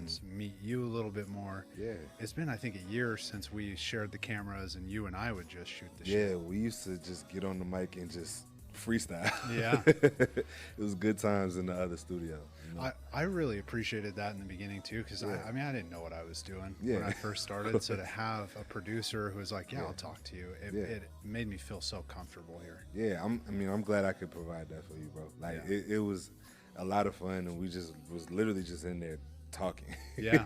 and meet you a little bit more. Yeah. It's been, I think, a year since we shared the cameras and you and I would just shoot the Yeah, shit. we used to just get on the mic and just freestyle. Yeah. It was good times in the other studio. You know? I really appreciated that in the beginning too, because Yeah. I mean, I didn't know what I was doing Yeah. when I first started. So to have a producer who was like, yeah, Yeah. I'll talk to you, Yeah. it made me feel so comfortable here. Yeah, I'm glad I could provide that for you, bro. Like Yeah. it was a lot of fun, and we just was literally just in there talking. Yeah.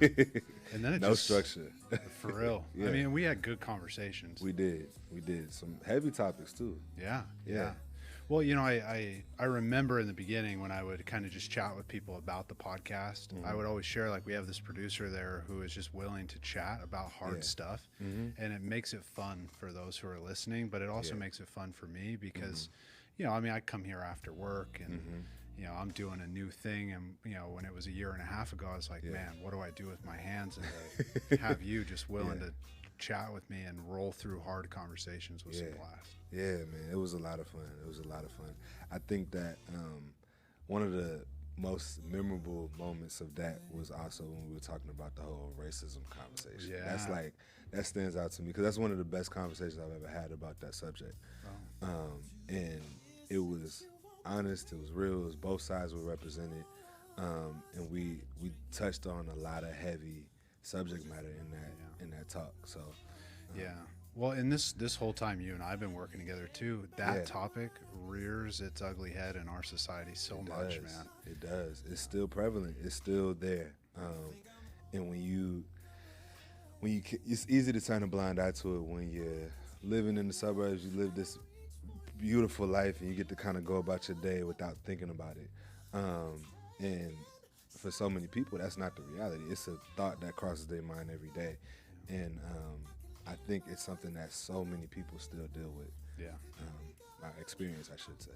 And then it No just, structure. for real. Yeah. I mean, we had good conversations. We did some heavy topics too. Yeah, yeah. Yeah. Well, I remember in the beginning when I would kind of just chat with people about the podcast, I would always share, like, we have this producer there who is just willing to chat about hard Yeah. stuff. And it makes it fun for those who are listening, but it also Yeah. makes it fun for me because, I mean, I come here after work and, I'm doing a new thing. And, when it was a year and a half ago, I was like, Yeah. man, what do I do with my hands? And to have you just willing Yeah. to chat with me and roll through hard conversations was Yeah. a blast. Yeah, man, it was a lot of fun. It was a lot of fun. I think that one of the most memorable moments of that was also when we were talking about the whole racism conversation. Yeah. That's like, that stands out to me because that's one of the best conversations I've ever had about that subject. And it was honest, it was real, it was both sides were represented. And we touched on a lot of heavy subject matter in that talk. So Yeah. Well, in this whole time you and I have been working together too, that Yeah. topic rears its ugly head in our society so much, does. man. It does. It's still prevalent. It's still there. And it's easy to turn a blind eye to it when you're living in the suburbs. You live this beautiful life, and you get to kind of go about your day without thinking about it. And for so many people, that's not the reality. It's a thought that crosses their mind every day, and I think it's something that so many people still deal with. Yeah. Experience, I should say.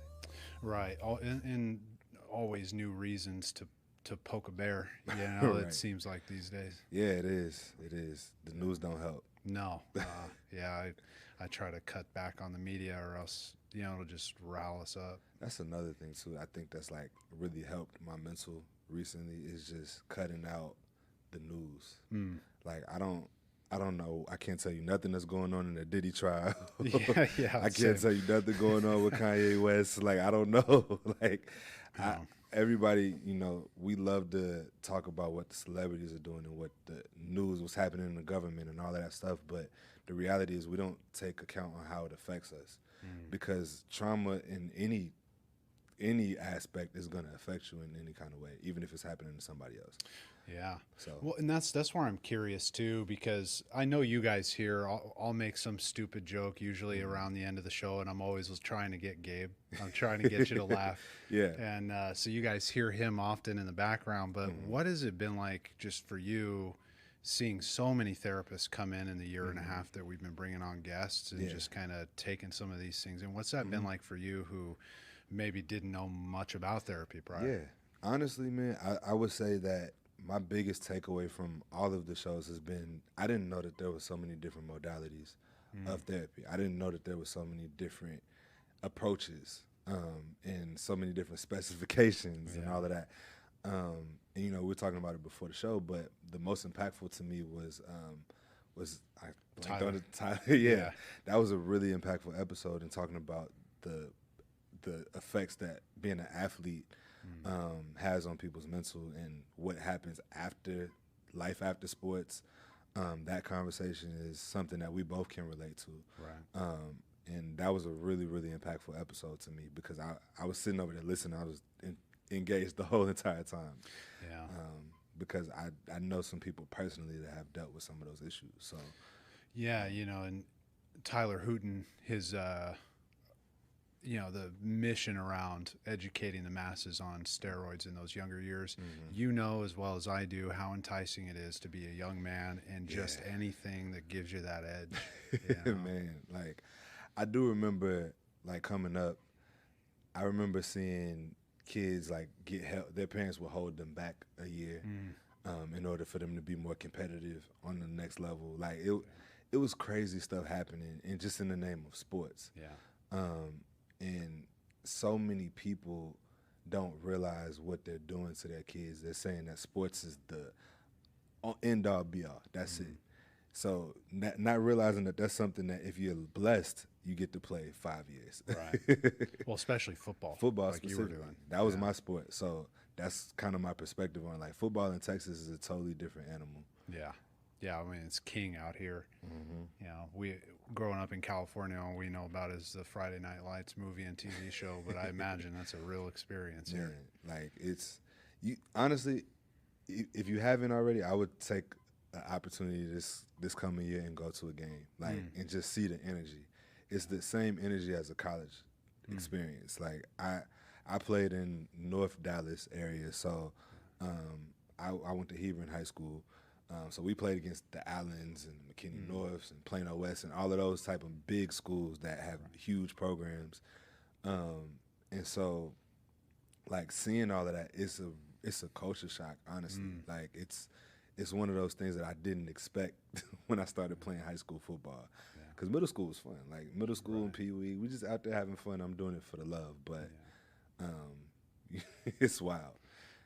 Right. And always new reasons to poke a bear, It Right. seems like these days. Yeah, it is. It is. The news don't help. No. Yeah, I try to cut back on the media or else, it'll just rile us up. That's another thing too. I think that's like really helped my mental recently is just cutting out the news. Like I don't know. I can't tell you nothing that's going on in the Diddy trial. Yeah. I can't tell you nothing going on with Kanye West. Like I don't know. Like everybody, we love to talk about what the celebrities are doing and what the news, what's happening in the government and all of that stuff. But the reality is we don't take account on how it affects us because trauma in any aspect is going to affect you in any kind of way, even if it's happening to somebody else. Yeah. So Well, and that's where I'm curious too, because I know you guys here. I'll make some stupid joke usually around the end of the show, and I'm always trying to get Gabe. I'm trying to get you to laugh. Yeah. And so you guys hear him often in the background. But what has it been like just for you, seeing so many therapists come in the year and a half that we've been bringing on guests and just kind of taking some of these things? And what's that been like for you, who maybe didn't know much about therapy prior? Yeah. Honestly, man, I would say that my biggest takeaway from all of the shows has been I didn't know that there were so many different modalities of therapy. I didn't know that there were so many different approaches and so many different specifications and all of that. And we're talking about it before the show, but the most impactful to me was I blanked on it, Tyler. Yeah, that was a really impactful episode and talking about the effects that being an athlete has on people's mental and what happens after life after sports. That conversation is something that we both can relate to. Right. And that was a really, really impactful episode to me because I was sitting over there listening. I was engaged the whole entire time. Yeah. Because I know some people personally that have dealt with some of those issues. So Yeah, and Tyler Hooton, his the mission around educating the masses on steroids in those younger years, as well as I do, how enticing it is to be a young man and just anything that gives you that edge. Man, like I do remember like coming up, I remember seeing kids like get help. Their parents would hold them back a year in order for them to be more competitive on the next level. Like it was crazy stuff happening, and just in the name of sports. Yeah. And so many people don't realize what they're doing to their kids. They're saying that sports is the end all be all. That's it. So not realizing that that's something that if you're blessed, you get to play 5 years. Right. Well, especially football. Football, like you were doing. That was my sport. So that's kind of my perspective on like football in Texas is a totally different animal. Yeah. Yeah, I mean, it's king out here. You know, we growing up in California, all we know about is the Friday Night Lights movie and TV show, but I imagine that's a real experience here. Like it's you honestly, if you haven't already, I would take an opportunity this coming year and go to a game, like and just see the energy. It's the same energy as a college experience. Like I played in North Dallas area, so I went to Hebron High School. So we played against the Allens and McKinney Norths and Plano West and all of those type of big schools that have huge programs. And so, like, seeing all of that, it's a culture shock, honestly. Like, it's one of those things that I didn't expect when I started playing high school football. Because middle school was fun. Like, middle school and Pee Wee, we just out there having fun. I'm doing it for the love. But it's wild.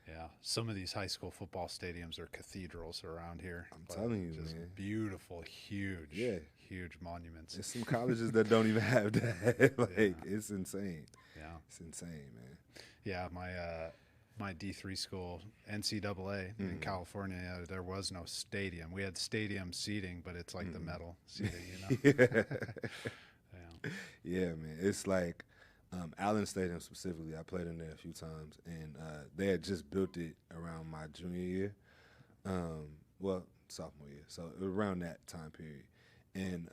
Yeah, some of these high school football stadiums are cathedrals around here. I'm telling you, just man. Beautiful, huge, huge monuments. There's some colleges that don't even have that. It's insane. Yeah, it's insane, man. Yeah, my D3 school, NCAA in California, there was no stadium. We had stadium seating, but it's like the metal seating, you know. Yeah, man. It's like. Allen Stadium specifically, I played in there a few times, and they had just built it around my junior year, sophomore year, so around that time period. And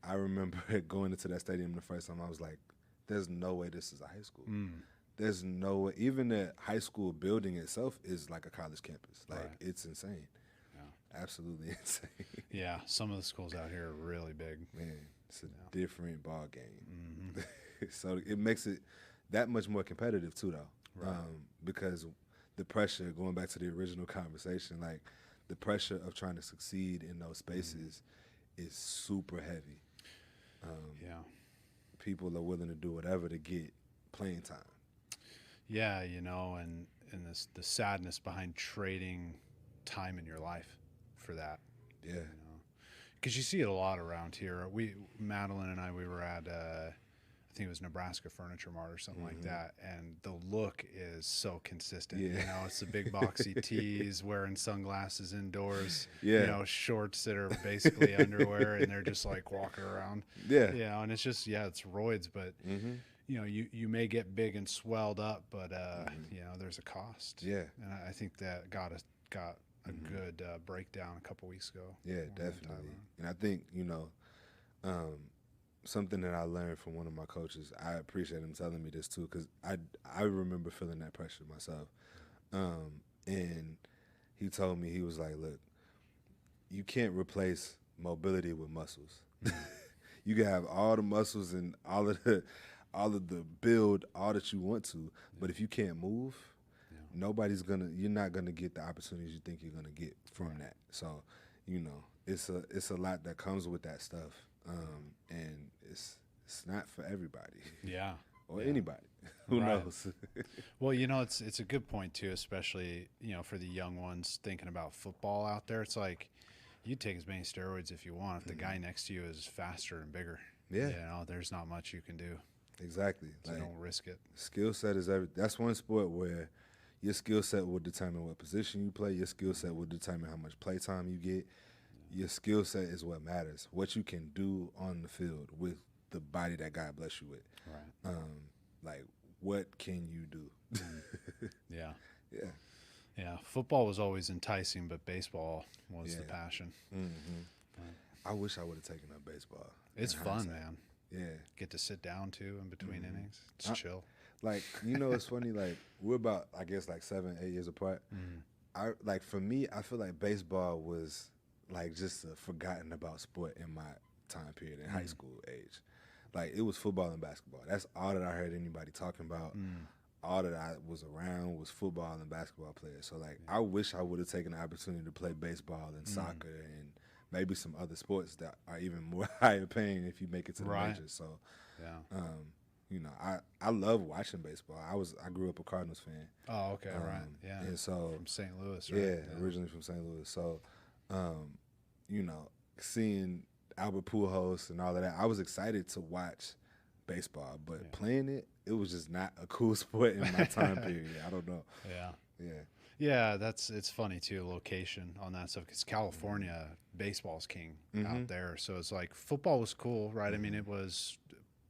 I remember going into that stadium the first time, I was like, there's no way this is a high school. There's no way. Even the high school building itself is like a college campus. Like, it's insane. Yeah. Absolutely insane. Yeah, some of the schools out here are really big. Man, it's a different ball game. So it makes it that much more competitive too, though, because the pressure, going back to the original conversation, like the pressure of trying to succeed in those spaces is super heavy. People are willing to do whatever to get playing time. Yeah, you know, and the sadness behind trading time in your life for that. Yeah. You know? Because you see it a lot around here. Madeline and I, we were at I think it was Nebraska Furniture Mart or something like that, and the look is so consistent. You know, it's the big boxy tees, wearing sunglasses indoors, you know, shorts that are basically underwear, and they're just like walking around. You know, and it's just, it's roids, but you know, you may get big and swelled up, but you know, there's a cost. Yeah. And I think that got a good breakdown a couple weeks ago. Yeah, definitely. And I think, you know, something that I learned from one of my coaches, I appreciate him telling me this too, because I remember feeling that pressure myself. And he told me, he was like, look, you can't replace mobility with muscles. You can have all the muscles and all of the build, all that you want to, but if you can't move, you're not gonna get the opportunities you think you're gonna get from that. So, you know, it's a lot that comes with that stuff. And it's not for everybody. Yeah. Or anybody. Who knows? Well, you know, it's a good point too, especially, you know, for the young ones thinking about football out there. It's like, you take as many steroids if you want. If the guy next to you is faster and bigger, you know, there's not much you can do. Exactly. So don't risk it. Skill set is that's one sport where your skill set will determine what position you play. Your skill set will determine how much play time you get. Your skill set is what matters. What you can do on the field with the body that God bless you with. Right. Like, what can you do? Yeah. Yeah. Yeah. Football was always enticing, but baseball was the passion. I wish I would have taken up baseball. It's fun, man. Yeah. Get to sit down, too, in between innings. It's chill. Like, you know, it's funny. Like, we're about, I guess, like 7-8 years apart. For me, I feel like baseball was like just a forgotten about sport in my time period in high school age. Like, it was football and basketball. That's all that I heard anybody talking about. All that I was around was football and basketball players. So, like, I wish I would have taken the opportunity to play baseball and soccer and maybe some other sports that are even more higher paying if you make it to the majors. So, I love watching baseball. I grew up a Cardinals fan. Oh, okay, right, yeah. And so from St. Louis, right? yeah, originally from St. Louis. So, seeing Albert Pujols and all of that, I was excited to watch baseball, but playing it was just not a cool sport in my time period. I don't know. Yeah, it's funny too, location on that stuff, because California baseball's king out there. So it's like football was cool, right? I mean, it was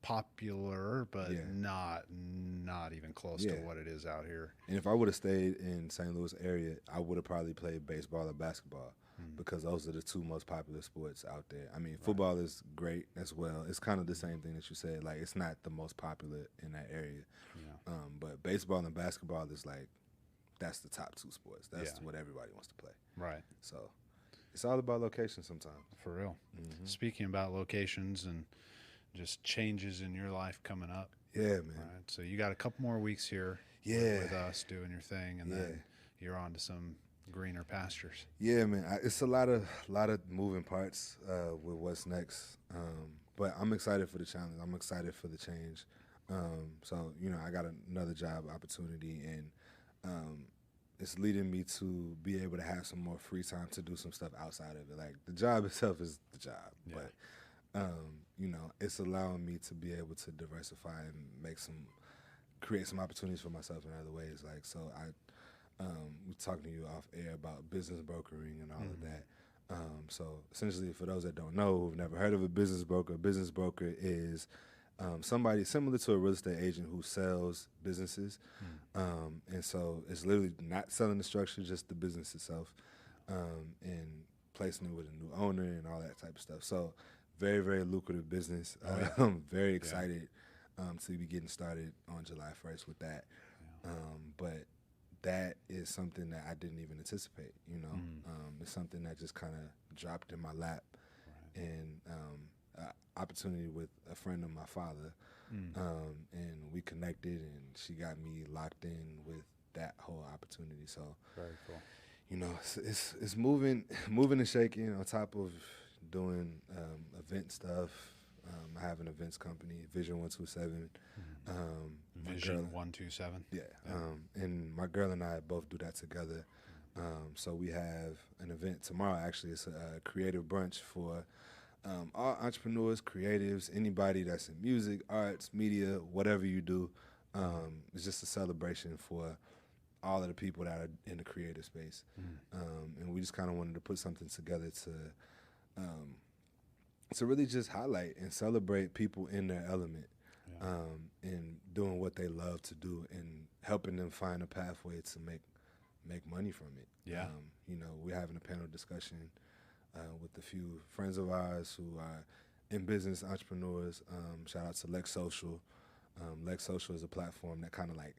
popular, but not even close to what it is out here. And if I would have stayed in St. Louis area, I would have probably played baseball or basketball, because those are the two most popular sports out there. I mean, football is great as well. It's kind of the same thing that you said. Like, it's not the most popular in that area. But baseball and basketball is like, that's the top two sports. That's what everybody wants to play. Right. So it's all about location sometimes. For real. Speaking about locations and just changes in your life coming up. Yeah, man. Right. So you got a couple more weeks here with us doing your thing, and then you're on to some greener pastures. Yeah, man. It's a lot of moving parts with what's next. But I'm excited for the challenge. I'm excited for the change. So, I got another job opportunity, and it's leading me to be able to have some more free time to do some stuff outside of it. Like, the job itself is the job, but it's allowing me to be able to diversify and create some opportunities for myself in other ways. Like, so we're talking to you off air about business brokering and all of that. So essentially, for those that don't know, who've never heard of a business broker is somebody similar to a real estate agent who sells businesses. And so it's literally not selling the structure, just the business itself, and placing it with a new owner and all that type of stuff. So very, very lucrative business. I'm very excited to be getting started on July 1st with that. But that is something that I didn't even anticipate, It's something that just kind of dropped in my lap. And opportunity with a friend of my father, and we connected, and she got me locked in with that whole opportunity. So very cool. It's moving and shaking on top of doing event stuff. I have an events company, Vision 127. Vision 127. Yeah. And my girl and I both do that together. So we have an event tomorrow. Actually, it's a creative brunch for all entrepreneurs, creatives, anybody that's in music, arts, media, whatever you do. It's just a celebration for all of the people that are in the creative space. And we just kind of wanted to put something together to really just highlight and celebrate people in their element, and doing what they love to do and helping them find a pathway to make money from it. Yeah. We're having a panel discussion with a few friends of ours who are in business, entrepreneurs. Shout out to Lex Social. Lex Social is a platform that kind of like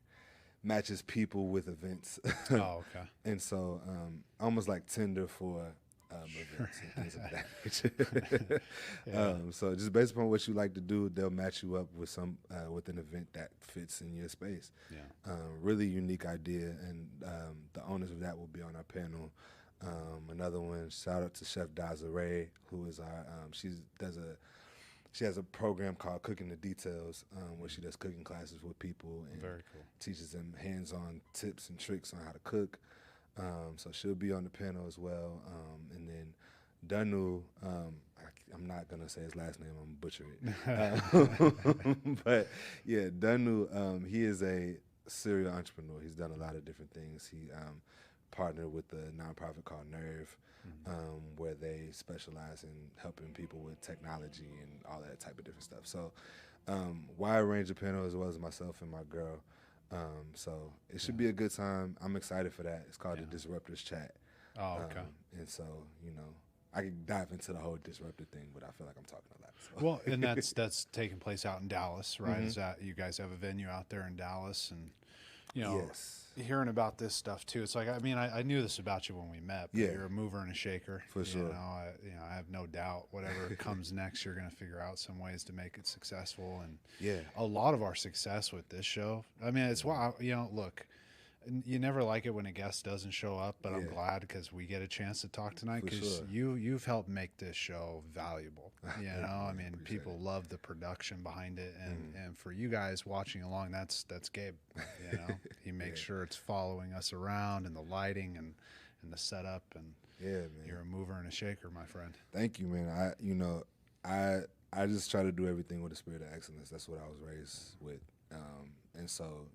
matches people with events. Oh, okay. And so almost like Tinder for events and things of that nature. So just based upon what you like to do, they'll match you up with with an event that fits in your space. Really unique idea, and the owners of that will be on our panel. Another one, shout out to Chef Desiree, who is our she has a program called Cooking the Details, where she does cooking classes with people and very cool. Teaches them hands-on tips and tricks on how to cook. So she'll be on the panel as well. And then Danu, I'm not going to say his last name, I'm going to butcher it. But yeah, Danu, he is a serial entrepreneur. He's done a lot of different things. He partnered with a nonprofit called Nerve, where they specialize in helping people with technology and all that type of different stuff. So wide range of panel, as well as myself and my girl. So it should be a good time. I'm excited for that. It's called the Disruptors Chat. Oh, okay. And so, I could dive into the whole disruptor thing, but I feel like I'm talking a lot. So. Well, and that's taking place out in Dallas, right? Is that you guys have a venue out there in Dallas, and yes. Hearing about this stuff too. It's like, I mean, I knew this about you when we met, but you're a mover and a shaker. For sure. I have no doubt whatever comes next, you're going to figure out some ways to make it successful. And a lot of our success with this show, I mean, it's why, look, You never like it when a guest doesn't show up, but I'm Yeah, glad because we get a chance to talk tonight for because sure. you've helped make this show valuable. You Thank know, you, I man. mean, Appreciate people it. love the production behind it, Mm. and for you guys watching along, that's Gabe. You know, he makes Yeah, sure it's following us around and the lighting and the setup, and yeah, you're man. a mover and a shaker, my friend. Thank you, man. I I just try to do everything with a spirit of excellence. That's what I was raised with. And so,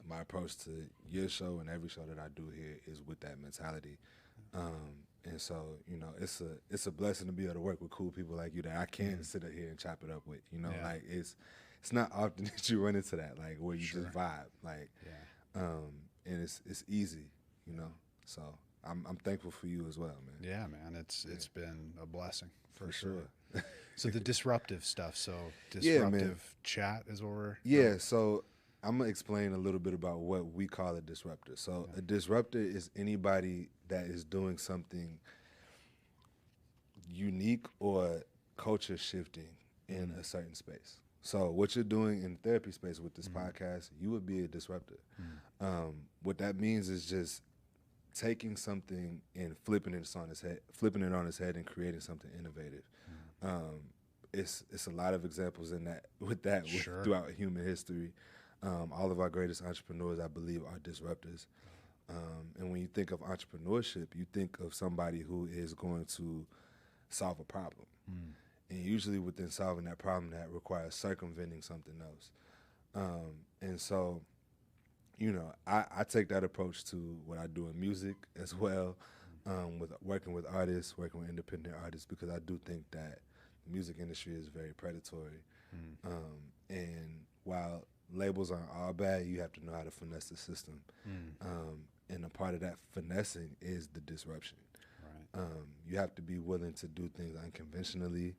my approach to your show and every show that I do here is with that mentality. And so, it's a blessing to be able to work with cool people like you that I can sit here and chop it up with. Yeah. Like it's not often that you run into that, like where you Sure. just vibe, like, Yeah. and it's easy, So I'm thankful for you as well, man. Yeah, man, it's been a blessing for sure. So the disruptive stuff. So Yeah, man. disruptive chat is what we're Yeah, so I'm gonna explain a little bit about what we call a disruptor. So a disruptor is anybody that is doing something unique or culture shifting in a certain space. So what you're doing in therapy space with this podcast, you would be a disruptor. What that means is just taking something and flipping it on its head, and creating something innovative. It's a lot of examples in that Sure. throughout human history. All of our greatest entrepreneurs, I believe, are disruptors. And when you think of entrepreneurship, you think of somebody who is going to solve a problem. And usually within solving that problem, that requires circumventing something else. And so, I take that approach to what I do in music as well, with working with artists, working with independent artists, because I do think that the music industry is very predatory. And while labels aren't all bad, you have to know how to finesse the system. And a part of that finessing is the disruption. Right. You have to be willing to do things unconventionally,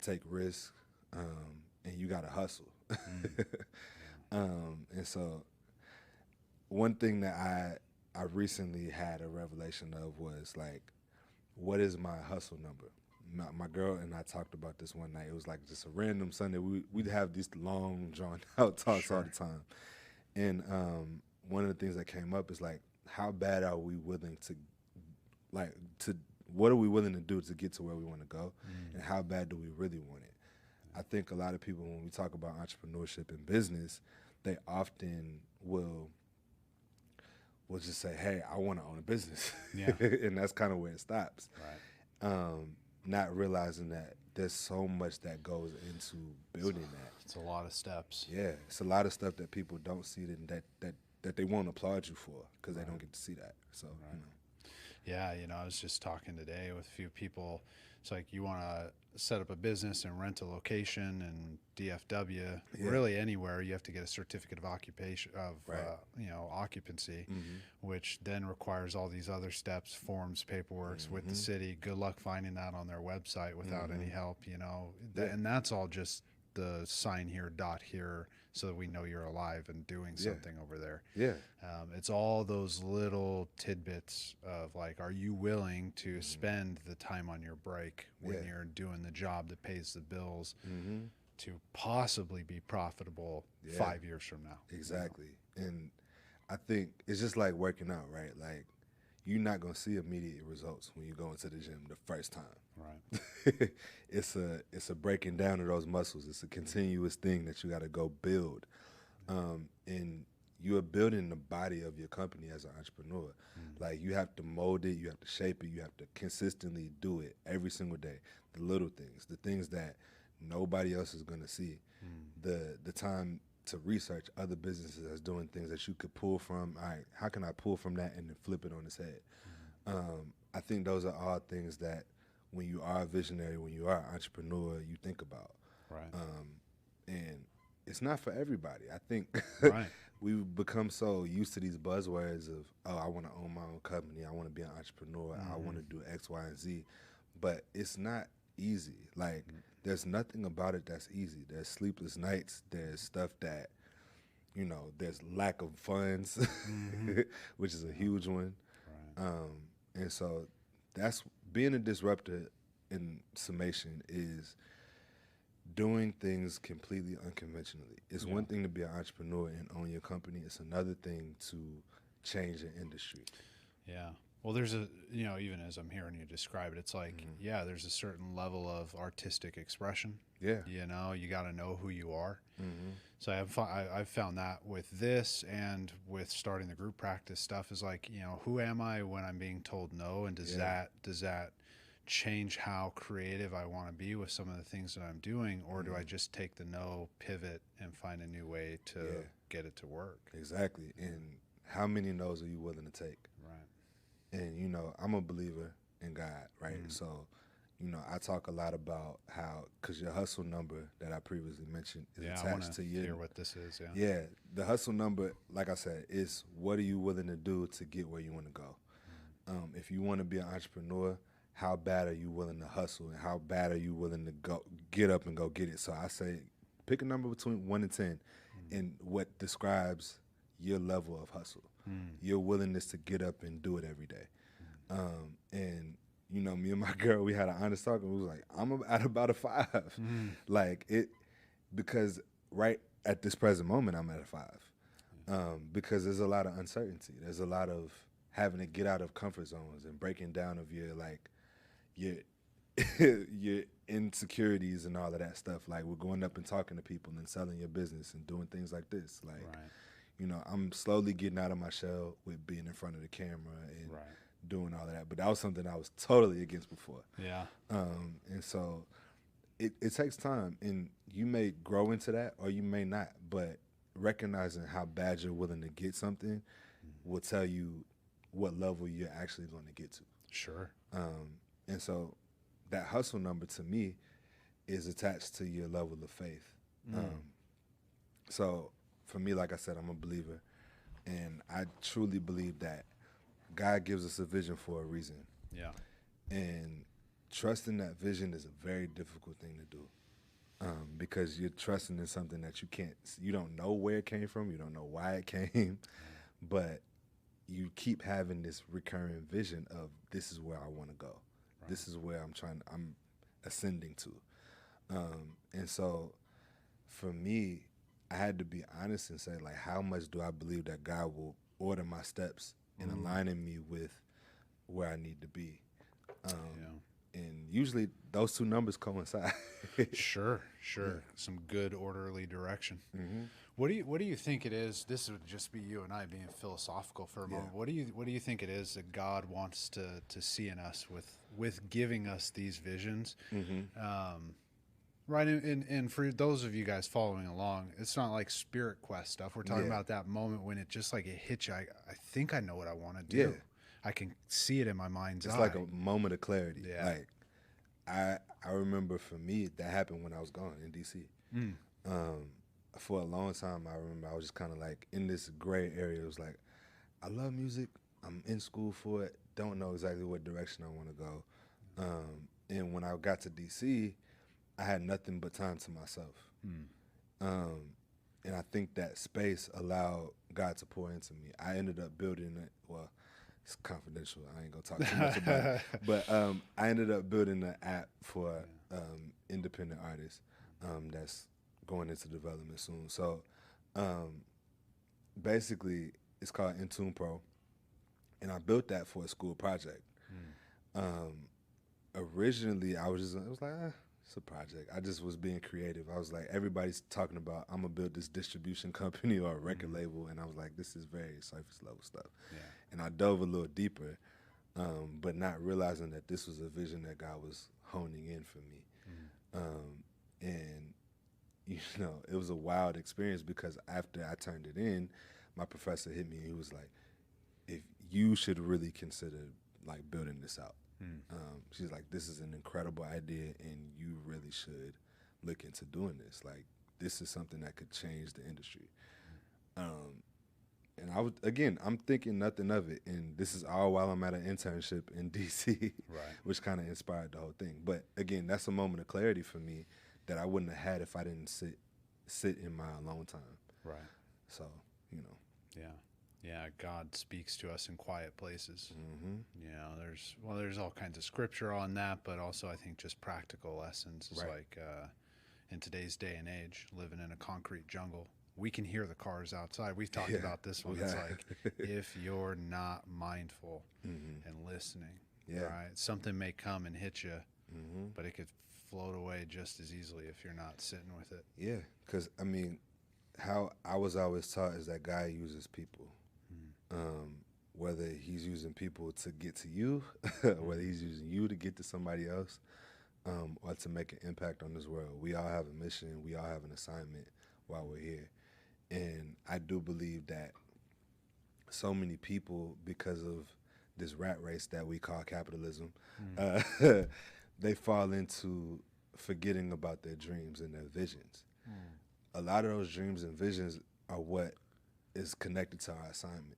take risks, and you got to hustle. And so one thing that I recently had a revelation of was like, what is my hustle number? My girl and I talked about this one night. It was like just a random Sunday. We'd have these long, drawn out talks all the time. And one of the things that came up is like, how bad are we willing to, what are we willing to do to get to where we want to go? And how bad do we really want it? I think a lot of people, when we talk about entrepreneurship and business, they often will just say, hey, I want to own a business. Yeah. And that's kind of where it stops. Right. Not realizing that there's so much that goes into building that. It's a lot of steps. Yeah, it's a lot of stuff that people don't see that they won't applaud you for because they don't get to see that. So, Yeah, I was just talking today with a few people. It's like you want to set up a business and rent a location in DFW, really anywhere. You have to get a certificate of occupancy, which then requires all these other steps, forms, paperwork with the city. Good luck finding that on their website without any help, and that's all just the sign here, dot here, so that we know you're alive and doing something over there. Yeah. It's all those little tidbits of like, are you willing to spend the time on your break when you're doing the job that pays the bills to possibly be profitable 5 years from now? Exactly. And I think it's just like working out, right? Like, you're not going to see immediate results when you go into the gym the first time. Right. It's a breaking down of those muscles. It's a continuous thing that you got to go build. And you are building the body of your company as an entrepreneur. Like, you have to mold it, you have to shape it, you have to consistently do it every single day. The little things, the things that nobody else is going to see. The time to research other businesses that's doing things that you could pull from. All right, how can I pull from that and then flip it on its head? I think those are all things that when you are a visionary, when you are an entrepreneur, you think about. Right. And it's not for everybody. I think Right. we've become so used to these buzzwords of, oh, I want to own my own company, I want to be an entrepreneur, I want to do X, Y, and Z. But it's not easy. Like, there's nothing about it that's easy. There's sleepless nights. There's stuff that, there's lack of funds, which is a huge one. Right. And so that's being a disruptor in summation is doing things completely unconventionally. It's one thing to be an entrepreneur and own your company. It's another thing to change the industry. Yeah. Well, there's a, you know, even as I'm hearing you describe it, it's like, yeah, there's a certain level of artistic expression. Yeah. You know, you got to know who you are. Mm-hmm. So I've found that with this and with starting the group practice stuff is like, you know, who am I when I'm being told no? And does that change how creative I want to be with some of the things that I'm doing? Or do I just take the no, pivot, and find a new way to get it to work? Exactly. And how many no's are you willing to take? Right. And, you know, I'm a believer in God, right? So, you know, I talk a lot about how, because your hustle number that I previously mentioned is attached to your. Hear what this is, Yeah, the hustle number, like I said, is what are you willing to do to get where you want to go? If you want to be an entrepreneur, how bad are you willing to hustle, and how bad are you willing to go get up and go get it? So I say, pick a number between 1 and 10, and what describes your level of hustle, your willingness to get up and do it every day. And you know, me and my girl, we had an honest talk, and we was like, I'm at about a 5, like it, because right at this present moment, I'm at a 5, because there's a lot of uncertainty. There's a lot of having to get out of comfort zones and breaking down of your your insecurities and all of that stuff. Like, we're going up and talking to people and selling your business and doing things like this. Like, you know, I'm slowly getting out of my shell with being in front of the camera and doing all of that. But that was something I was totally against before. Yeah. And so it takes time, and you may grow into that or you may not, but recognizing how bad you're willing to get something will tell you what level you're actually going to get to. Sure. And so that hustle number to me is attached to your level of faith. So for me, like I said, I'm a believer, and I truly believe that God gives us a vision for a reason. Yeah. And trusting that vision is a very difficult thing to do, because you're trusting in something that you don't know where it came from, you don't know why it came, but you keep having this recurring vision of, this is where I want to go. Right. This is where I'm ascending to. And so for me, I had to be honest and say, like, how much do I believe that God will order my steps in aligning me with where I need to be? And usually those two numbers coincide. Sure. Yeah. Some good orderly direction. What do you think it is? This would just be you and I being philosophical for a moment. What do you think it is that God wants to see in us with giving us these visions? Right, and for those of you guys following along, it's not like Spirit Quest stuff. We're talking about that moment when it just like it hits you. I think I know what I want to do. Yeah. I can see it in my mind's eye. It's like a moment of clarity. Yeah. Like, I remember for me, that happened when I was gone in D.C. For a long time, I remember I was just kind of like in this gray area. It was like, I love music. I'm in school for it. Don't know exactly what direction I want to go. And when I got to D.C., I had nothing but time to myself. And I think that space allowed God to pour into me. I ended up building it. Well, it's confidential. I ain't gonna talk too much about it. But I ended up building an app for independent artists that's going into development soon. So basically, it's called Intune Pro, and I built that for a school project. Originally, it was like, it's a project. I just was being creative. I was like, everybody's talking about, I'm gonna build this distribution company or a record label, and I was like, this is very surface level stuff. Yeah. And I dove a little deeper, but not realizing that this was a vision that God was honing in for me. And you know, it was a wild experience, because after I turned it in, my professor hit me. He was like, if you should really consider like building this out. She's like, this is an incredible idea, and you really should look into doing this. Like, this is something that could change the industry. And I'm thinking nothing of it, and this is all while I'm at an internship in DC, which kind of inspired the whole thing. But again, that's a moment of clarity for me that I wouldn't have had if I didn't sit in my alone time. Right. So, you know. Yeah, God speaks to us in quiet places. You know, there's all kinds of scripture on that, but also I think just practical lessons is like in today's day and age, living in a concrete jungle, we can hear the cars outside. We've talked Yeah, about this one. we It's have. like if you're not mindful and listening, Yeah. right? Something may come and hit you, Mm-hmm. but it could float away just as easily if you're not sitting with it. Yeah, because I mean, how I was always taught is that God uses people. Whether he's using people to get to you, whether he's using you to get to somebody else, or to make an impact on this world. We all have a mission. We all have an assignment while we're here. And I do believe that so many people, because of this rat race that we call capitalism, they fall into forgetting about their dreams and their visions. A lot of those dreams and visions are what is connected to our assignment.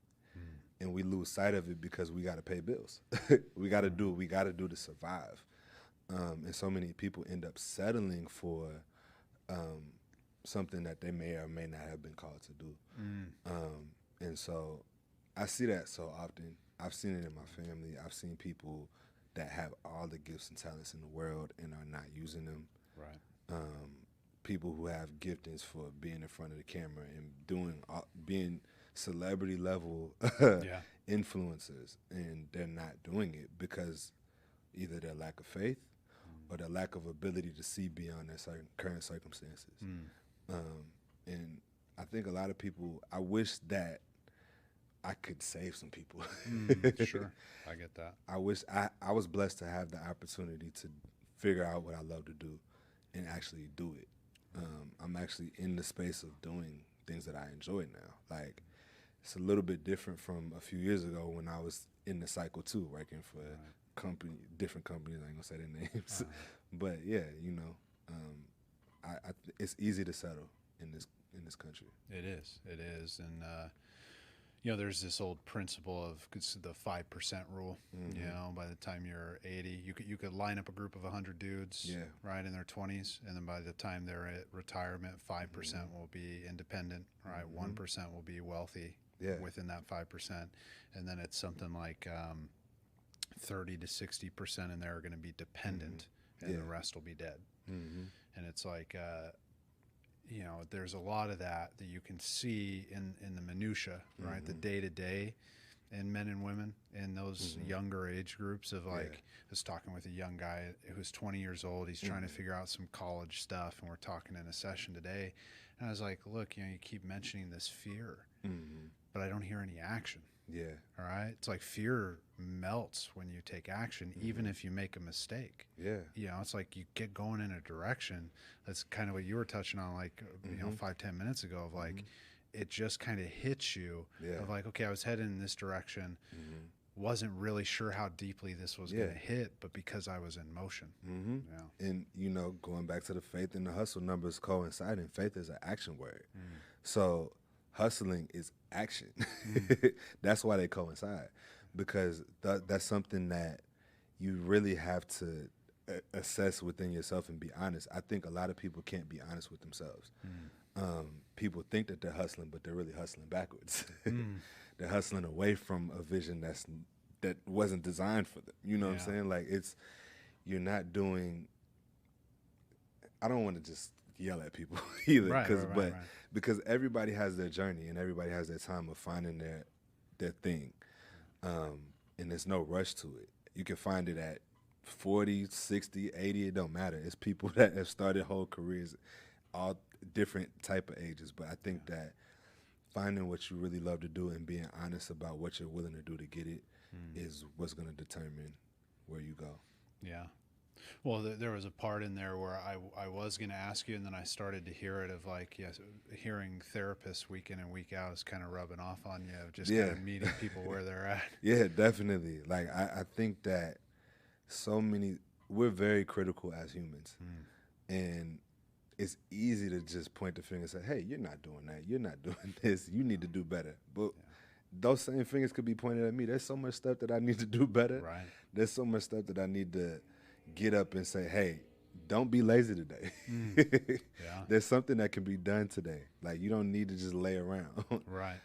And we lose sight of it because we got to pay bills. We got to do what we got to do to survive. And so many people end up settling for something that they may or may not have been called to do. And so I see that so often. I've seen it in my family. I've seen people that have all the gifts and talents in the world and are not using them. Right. People who have giftings for being in front of the camera and being celebrity level influencers, and they're not doing it because either their lack of faith or their lack of ability to see beyond their current circumstances. And I think a lot of people, I wish that I could save some people. Sure, I get that. I wish I was blessed to have the opportunity to figure out what I love to do and actually do it. I'm actually in the space of doing things that I enjoy now. Like, it's a little bit different from a few years ago when I was in the cycle too, working for different companies. I ain't gonna say their names, but yeah, you know, it's easy to settle in this country. It is, and you know, there's this old principle of the 5% rule. You know, by the time you're 80, you could line up a group of 100 dudes, right, in their 20s, and then by the time they're at retirement, 5% will be independent, right? 1% will be wealthy within that 5%, and then it's something like 30 to 60% in there are going to be dependent, and the rest will be dead. And it's like, you know, there's a lot of that you can see in the minutia, right? The day to day in men and women in those younger age groups of like, I was talking with a young guy who's 20 years old. He's trying to figure out some college stuff, and we're talking in a session today. And I was like, look, you know, you keep mentioning this fear, but I don't hear any action. Yeah. All right. It's like fear melts when you take action, even if you make a mistake. Yeah. You know, it's like you get going in a direction. That's kind of what you were touching on, like, you know, 5-10 minutes ago, of like, it just kind of hits you of like, okay, I was heading in this direction. Wasn't really sure how deeply this was going to hit, but because I was in motion. And, you know, going back to the faith and the hustle numbers coinciding, faith is an action word. So hustling is action. That's why they coincide, because that's something that you really have to assess within yourself and be honest. I think a lot of people can't be honest with themselves. People think that they're hustling, but they're really hustling backwards. They're hustling away from a vision that wasn't designed for them. You know what I'm saying? Like, you're not doing. I don't want to just yell at people either, because everybody has their journey and everybody has their time of finding their thing, and there's no rush to it. You can find it at 40, 60, 80, it don't matter. It's people that have started whole careers, all different type of ages. But I think that finding what you really love to do and being honest about what you're willing to do to get it is what's going to determine where you go. Yeah. Well, there was a part in there where I was going to ask you, and then I started to hear it of like, yes, hearing therapists week in and week out is kind of rubbing off on you, just kind of meeting people where they're at. Yeah, definitely. Like, I think that we're very critical as humans, and it's easy to just point the finger and say, hey, you're not doing that. You're not doing this. You need to do better. But those same fingers could be pointed at me. There's so much stuff that I need to do better. Right. There's so much stuff that I need to get up and say, hey, don't be lazy today. There's something that can be done today. Like, you don't need to just lay around. Right.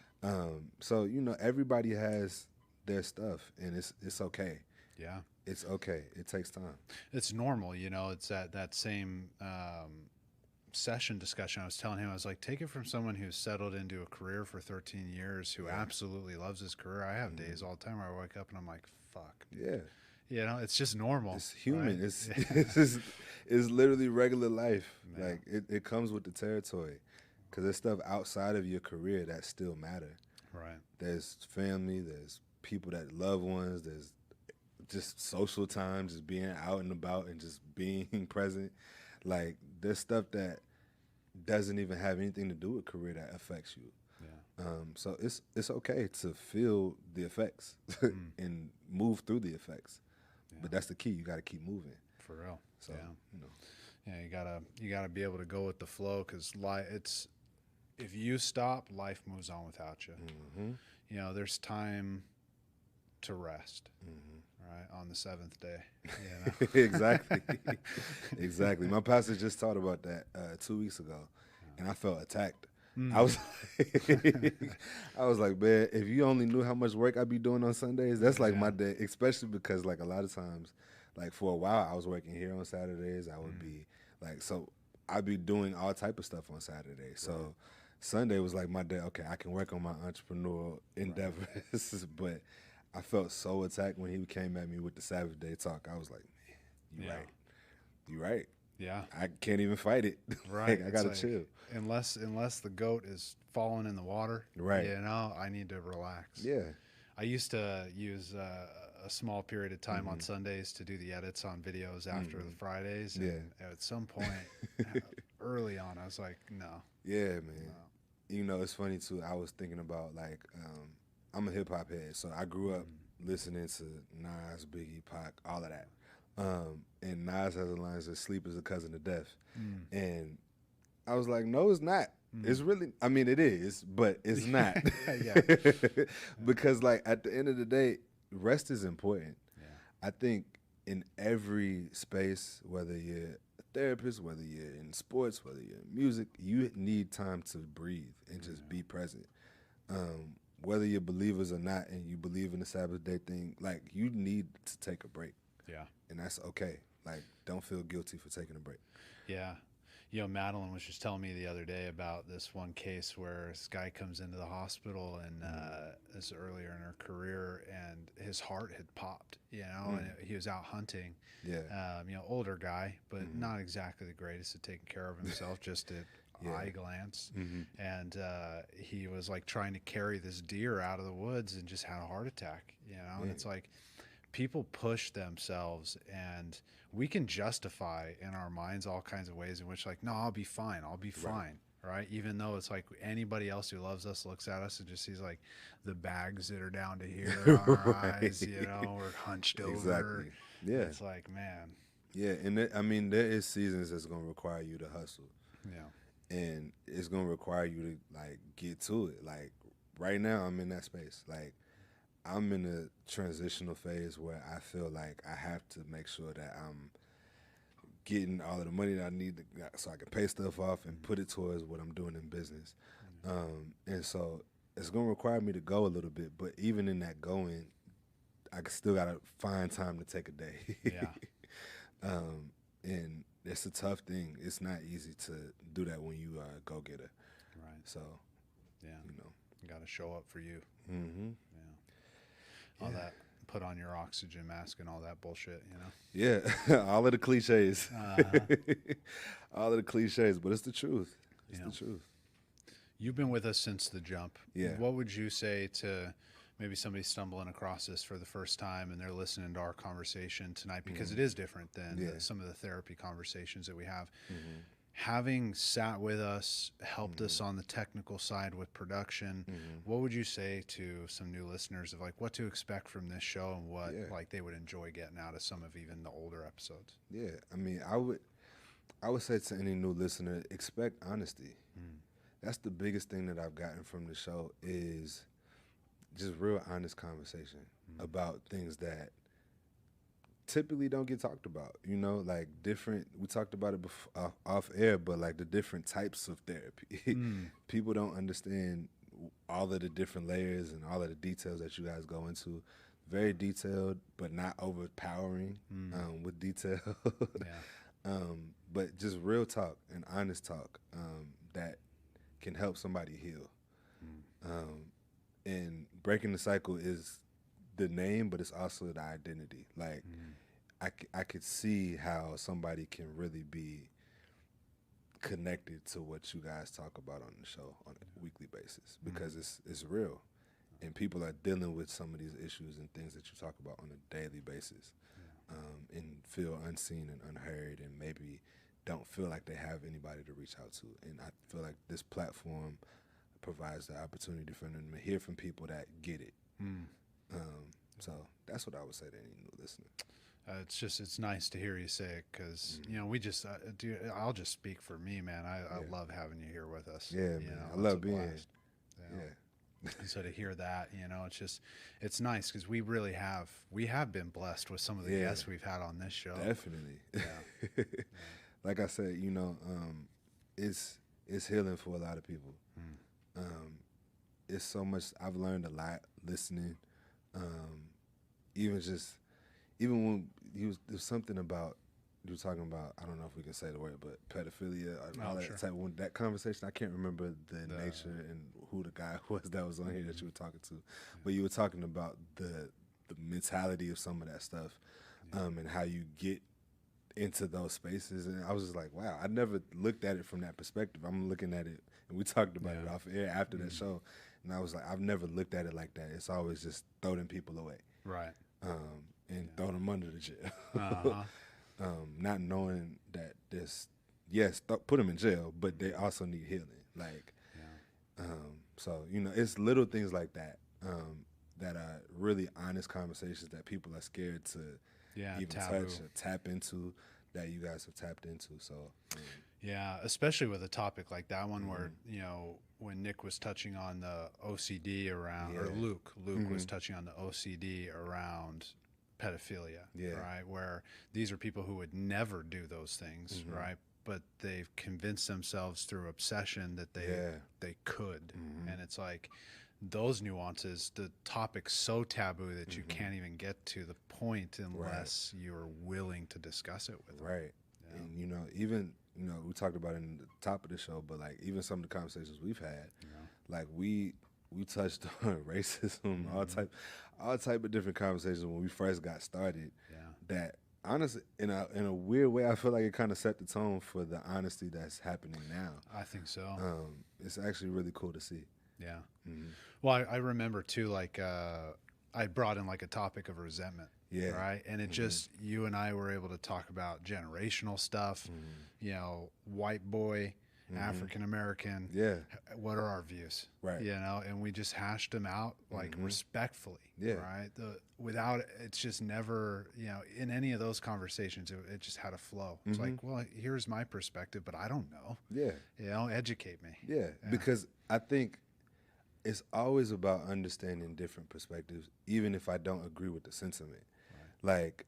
So, you know, everybody has their stuff, and it's okay. Yeah. It's okay. It takes time. It's normal, you know. It's that same session discussion, I was telling him, I was like, take it from someone who's settled into a career for 13 years, who absolutely loves his career. I have days all the time where I wake up and I'm like, fuck, dude. Yeah. You know, it's just normal. It's human. Right? It's literally regular life. Yeah. Like it comes with the territory, because there's stuff outside of your career that still matter. Right. There's family. There's people that loved ones. There's just social time, just being out and about and just being present. Like there's stuff that doesn't even have anything to do with career that affects you. Yeah. So it's okay to feel the effects and move through the effects. Yeah. But that's the key. You got to keep moving. For real. So, yeah. you know. Yeah, you gotta be able to go with the flow, because it's, if you stop, life moves on without you. Mm-hmm. You know, there's time to rest, Mm-hmm. right, on the seventh day. You know? Exactly. Exactly. My pastor just taught about that 2 weeks ago, and I felt attacked. I was I was like, man, if you only knew how much work I'd be doing on Sundays, that's like my day, especially because like a lot of times, like for a while I was working here on Saturdays. I would be like, so I'd be doing all type of stuff on Saturday. So Sunday was like my day. Okay, I can work on my entrepreneurial endeavors. But I felt so attacked when he came at me with the Sabbath day talk. I was like, man, you right. Yeah. I can't even fight it. Right. Like, I gotta chill. Unless the goat is falling in the water. Right. You know, I need to relax. Yeah. I used to use a small period of time on Sundays to do the edits on videos after the Fridays. And at some point early on, I was like, no. Yeah, man. You know, it's funny too. I was thinking about like, I'm a hip hop head, so I grew up listening to Nas, Biggie, Pac, all of that. And Nas has a line that says, "Sleep is a cousin of death," and I was like, no, it's not. It's really, I mean, it is, but it's not. Because like at the end of the day, rest is important. Yeah. I think in every space, whether you're a therapist, whether you're in sports, whether you're in music, you need time to breathe and just be present. Whether you're believers or not, and you believe in the Sabbath day thing, like you need to take a break. Yeah. And that's okay. Like, don't feel guilty for taking a break. Yeah. You know, Madeline was just telling me the other day about this one case where this guy comes into the hospital, and this earlier in her career, and his heart had popped, you know, and he was out hunting. Yeah. You know, older guy, but not exactly the greatest at taking care of himself, just at eye glance. And he was like trying to carry this deer out of the woods and just had a heart attack, you know, and it's like, people push themselves, and we can justify in our minds all kinds of ways in which, like, no, I'll be fine. I'll be fine. Right. Even though it's like anybody else who loves us looks at us and just sees like the bags that are down to here, our eyes, you know, we're hunched over. Exactly. Yeah. It's like, man. Yeah. And I mean, there is seasons that's going to require you to hustle. Yeah. And it's going to require you to like get to it. Like right now I'm in that space. Like, I'm in a transitional phase where I feel like I have to make sure that I'm getting all of the money that I need so I can pay stuff off and put it towards what I'm doing in business. And so it's going to require me to go a little bit, but even in that going, I still got to find time to take a day. Yeah. And it's a tough thing. It's not easy to do that when you are a go-getter. Right. So, yeah, you know. You got to show up for you. Mm-hmm. All that, put on your oxygen mask and all that bullshit, you know? Yeah, all of the cliches. All of the cliches, but it's the truth. It's the truth. You've been with us since the jump. Yeah. What would you say to maybe somebody stumbling across this for the first time and they're listening to our conversation tonight, because it is different than some of the therapy conversations that we have. Having sat with us, helped us on the technical side with production, what would you say to some new listeners of like what to expect from this show and what like they would enjoy getting out of some of even the older episodes? Yeah, I mean, I would say to any new listener, expect honesty. That's the biggest thing that I've gotten from the show is just real honest conversation about things that typically don't get talked about, you know, like different, we talked about it off air, but like the different types of therapy. People don't understand all of the different layers and all of the details that you guys go into. Very detailed, but not overpowering with detail. but just real talk and honest talk that can help somebody heal. And breaking the cycle is the name, but it's also the identity. Like, I could see how somebody can really be connected to what you guys talk about on the show on a weekly basis, because it's real, and people are dealing with some of these issues and things that you talk about on a daily basis, and feel unseen and unheard, and maybe don't feel like they have anybody to reach out to. And I feel like this platform provides the opportunity for them to hear from people that get it. So that's what I would say to any new listener. It's nice to hear you say it, because we just I'll just speak for me, man. I love having you here with us. Yeah, man. I love being here. Yeah. And so to hear that, it's nice, because we have been blessed with some of the guests we've had on this show. Definitely. Yeah. Like I said, it's healing for a lot of people. It's so much. I've learned a lot listening. Even when there's something about you were talking about, I don't know if we can say the word, but pedophilia, all that sure. type. When that conversation, I can't remember the nature and who the guy was that was on here that you were talking to, but you were talking about the mentality of some of that stuff, and how you get into those spaces. And I was just like, wow, I never looked at it from that perspective. I'm looking at it, and we talked about it off air after that show, and I was like, I've never looked at it like that. It's always just throwing people away. Right. And throw them under the jail. Not knowing that put them in jail, but they also need healing. Like, so it's little things like that that are really honest conversations that people are scared to even taboo. touch or tap into, that you guys have tapped into. So yeah, especially with a topic like that one, where when Nick was touching on the OCD around, or Luke was touching on the OCD around pedophilia, right? Where these are people who would never do those things, right? But they've convinced themselves through obsession that they could. And it's like those nuances, the topic's so taboo that you can't even get to the point unless you're willing to discuss it with them. Right. Yeah. And even we talked about it in the top of the show, but like even some of the conversations we've had, like we touched on racism, all type of different conversations when we first got started. That honestly, in a weird way, I feel like it kind of set the tone for the honesty that's happening now. I think so. It's actually really cool to see. Yeah. Well, I remember too, like I brought in like a topic of resentment. Yeah. Right. And it just, you and I were able to talk about generational stuff, white boy, African American. Yeah. What are our views? Right. And we just hashed them out like respectfully. Yeah. Right. Without, it's just never, in any of those conversations, it just had a flow. It's like, well, here's my perspective, but I don't know. Yeah. Educate me. Yeah. Because I think it's always about understanding different perspectives, even if I don't agree with the sentiment. Right. Like,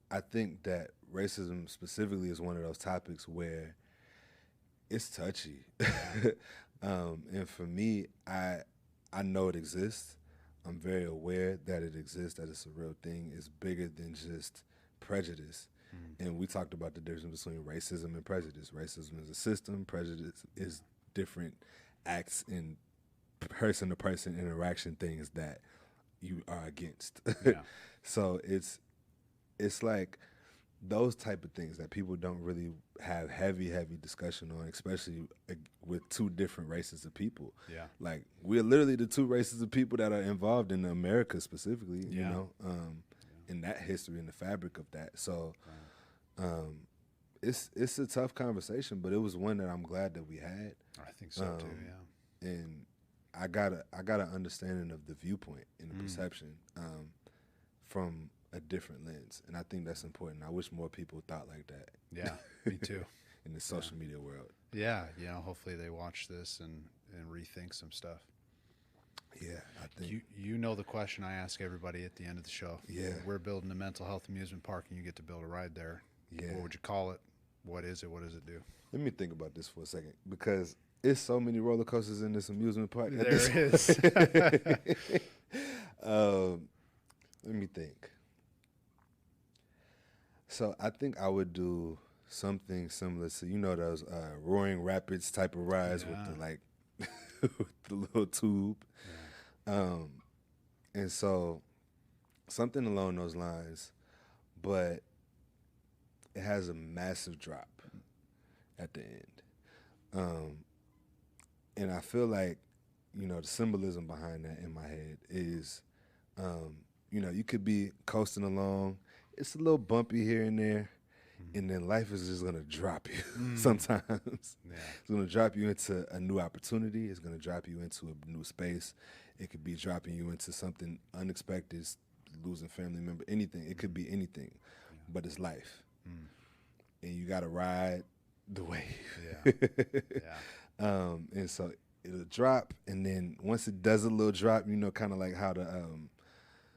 I think that racism specifically is one of those topics where it's touchy. And for me, I know it exists. I'm very aware that it exists, that it's a real thing. It's bigger than just prejudice. And we talked about the difference between racism and prejudice. Racism is a system. Prejudice is different acts in person-to-person interaction, things that you are against. So it's like those type of things that people don't really have heavy discussion on, especially with two different races of people. Yeah. Like, we're literally the two races of people that are involved in America specifically, in that history and the fabric of that. So it's a tough conversation, but it was one that I'm glad that we had. I think so too, yeah. And I got an understanding of the viewpoint and the perception from a different lens, and I think that's important. I wish more people thought like that. Yeah, me too. In the social media world. Yeah, hopefully they watch this and rethink some stuff. Yeah, I think you know the question I ask everybody at the end of the show. Yeah, we're building a mental health amusement park, and you get to build a ride there. Yeah, what would you call it? What is it? What does it do? Let me think about this for a second, because it's so many roller coasters in this amusement park. There is. Let me think. So I think I would do something similar to, you know, those roaring rapids type of rides with the like with the little tube. And so something along those lines, but it has a massive drop at the end. And I feel like, you know, the symbolism behind that in my head is, you know, you could be coasting along. It's a little bumpy here and there, and then life is just going to drop you sometimes. Yeah. It's going to drop you into a new opportunity. It's going to drop you into a new space. It could be dropping you into something unexpected, losing family member, anything. It could be anything, but it's life. And you got to ride the wave. And so it'll drop, and then once it does a little drop, you know, kind of like how the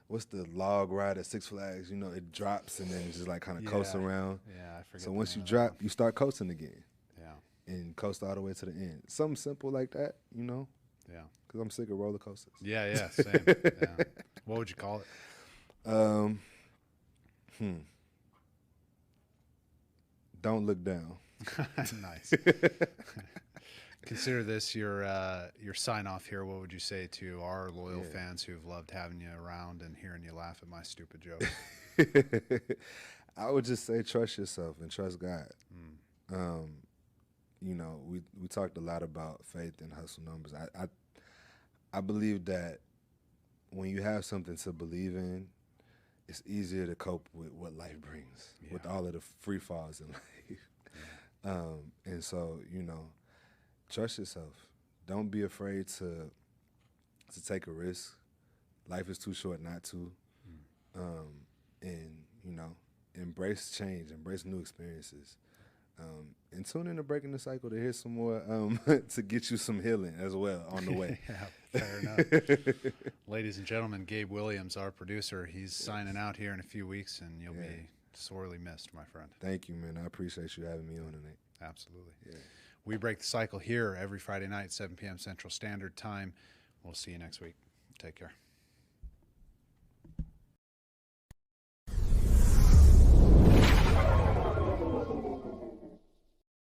what's the log ride at Six Flags? You know, it drops and then it's just like kind of coasts around. Yeah, I forget. So once you drop, you start coasting again. Yeah. And coast all the way to the end. Something simple like that, you know. Yeah. Because I'm sick of roller coasters. Yeah, same. Yeah. What would you call it? Don't look down. Nice. Consider this your sign off here. What would you say to our loyal fans who've loved having you around and hearing you laugh at my stupid jokes? I would just say trust yourself and trust God. You know, we talked a lot about faith and hustle numbers. I believe that when you have something to believe in, it's easier to cope with what life brings, with all of the free falls in life. And so, you know, trust yourself. Don't be afraid to take a risk. Life is too short not to. And, you know, embrace change, embrace new experiences. And tune in to Breaking the Cycle to hear some more, to get you some healing as well on the way. Yeah, fair enough. Ladies and gentlemen, Gabe Williams, our producer, he's signing out here in a few weeks, and you'll be sorely missed, my friend. Thank you, man. I appreciate you having me on tonight. Absolutely. Yeah. We break the cycle here every Friday night, 7 p.m. Central Standard Time. We'll see you next week. Take care.